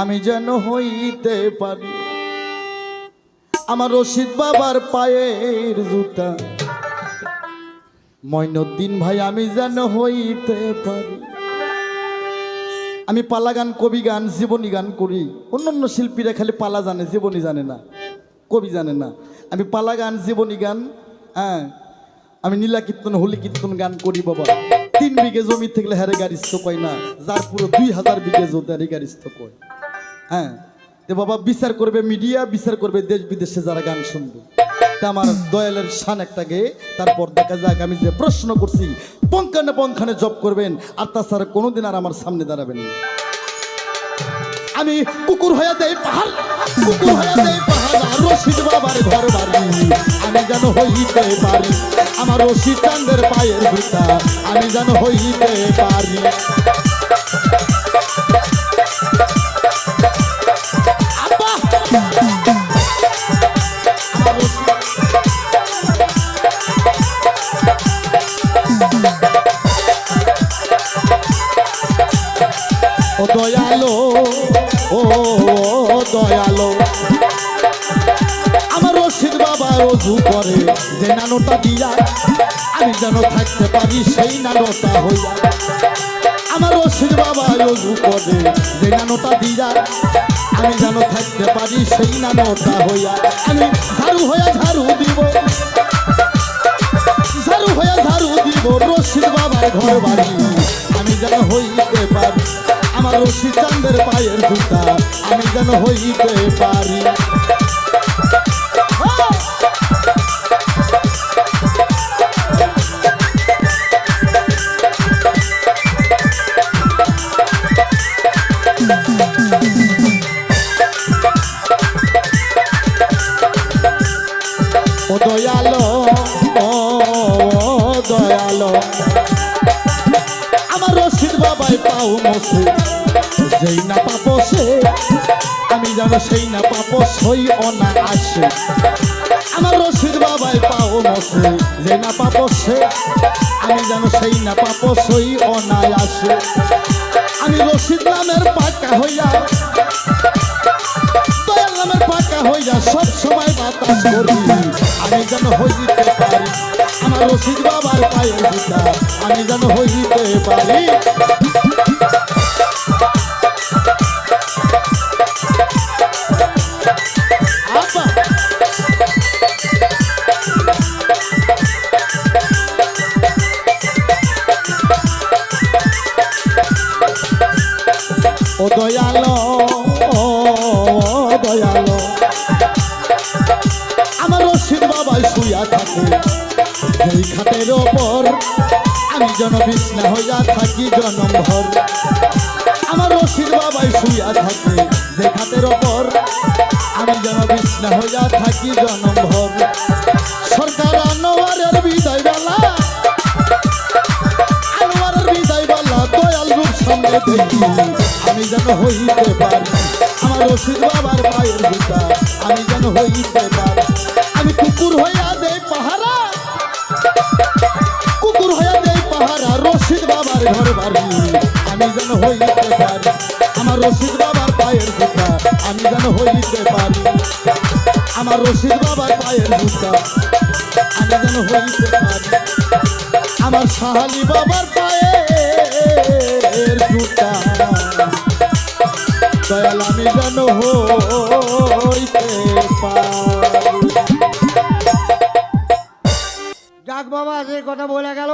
আমি যেন হইতে পারি আমার রশিদ বাবার পায়ের জুতা। মঈনুদ্দিন ভাই আমি যেন হইতে পারি। আমি পালা গান, কবি গান, জীবনী গান করি। অন্যান্য শিল্পীরা খালি পালা জানে, জীবনী জানে না, কবি জানে না। আমি পালা গান, জীবনী গান, হ্যাঁ আমি নীলা কীর্তন, হোলি কীর্তন গান করি। বাবা 3 বিঘে জমি থাকলে হ্যারে গারিস্থ কয় না, যার পুরো 2000 বিঘে জমি হ্যারে গারিস্থ কয়। হ্যাঁ তো বাবা বিচার করবে মিডিয়া, বিচার করবে দেশ বিদেশে যারা গান শুনবে। তা আমার দয়ালের শান একটা গেয়ে তারপর দেখা যাক আমি যে প্রশ্ন করছি পঙ্খানে পঙ্খানে জব করবেন, আর তাছাড়া কোনোদিন আর আমার সামনে দাঁড়াবেন না। আমি কুকুর হয়ে দেই পাহাড়, কুকুর হয়ে দেই পাহাড়, আর রশিদ বাবার ঘর বাড়ি আমি যেন হইতে পারি আমার রশিদ চাঁদের পায়ের জুতা আমি যেন হইতে পারি। ও দয়ালো, ও দয়ালো, আমার রশিদ বাবা ওযু করে যে নানোটা দিয়া আমি যেন থাকতে পারি সেই নানোটা হইয়া। আমার রশিদ বাবা ওযু করে যে নানোটা দিয়া আমি যেন থাকতে পারি সেই নানোটা হইয়া। আমি ঝাড়ু হইয়া ঝাড়ু দিব, ঝাড়ু হইয়া ঝাড়ু দিব রশিদ বাবার ঘর বাড়ি আমি যেন হইতে পারি আমার রশিদ চাঁদের পায়ের জুতা আমি যেন হইতে পারি। ও দয়ালো, ও দয়ালো, আমার রশিদ বাবাই পাও মোছে যেই না পাপসে আমি যেন সেই না পাপস হই অনা আসে। আমার রশিদ বাবাই পাও মোছে যেই না পাপসে আমি যেন সেই না পাপস হই অনা আসে। আমি রশিদ নামের পাকা হইয়া, দয়াল নামের পাকা হইয়া সব সময় বাতাস করি আমি যেন হইতে পারি আমার রশিদ বাবার পায়ের জুতা আমি যেন হইতে পারি। ও দয়ালো, ও দয়ালো, আমার রশিদ বাবাই শুইয়া থাকে যেই খাটের ওপর আমি যেন বিছনা হইয়া থাকি জনম ভর। আমার রশিদ বাবাই শুইয়া থাকে যে খাটের ওপর আমি যেন বিছনা হইয়া থাকি জনম ভর। সরকার আনোয়ারের বিদায় বেলা, আনোয়ারের বিদায় বেলা দয়াল রূপ সামনে দেখি আমি যেন হইতে পারি আমার রশিদ বাবার পায়ের জুতা আমি যেন হইতে পারি। আমি কুকুর হইয়া দেই পাহারা, কুকুর হইয়া দেই পাহারা রশিদ বাবার ঘর বাড়ি আমি যেন হইতে পারি আমার রশিদ বাবার পায়ের জুতা আমি যেন হইতে পারি আমার রশিদ বাবার পায়ের জুতা আমি যেন হইতে পারি আমার শাহালি বাবার পায়ের জুতা দয়াল আমি যেন হইতে পারি। যাক বাবা, যে কথা বলে গেল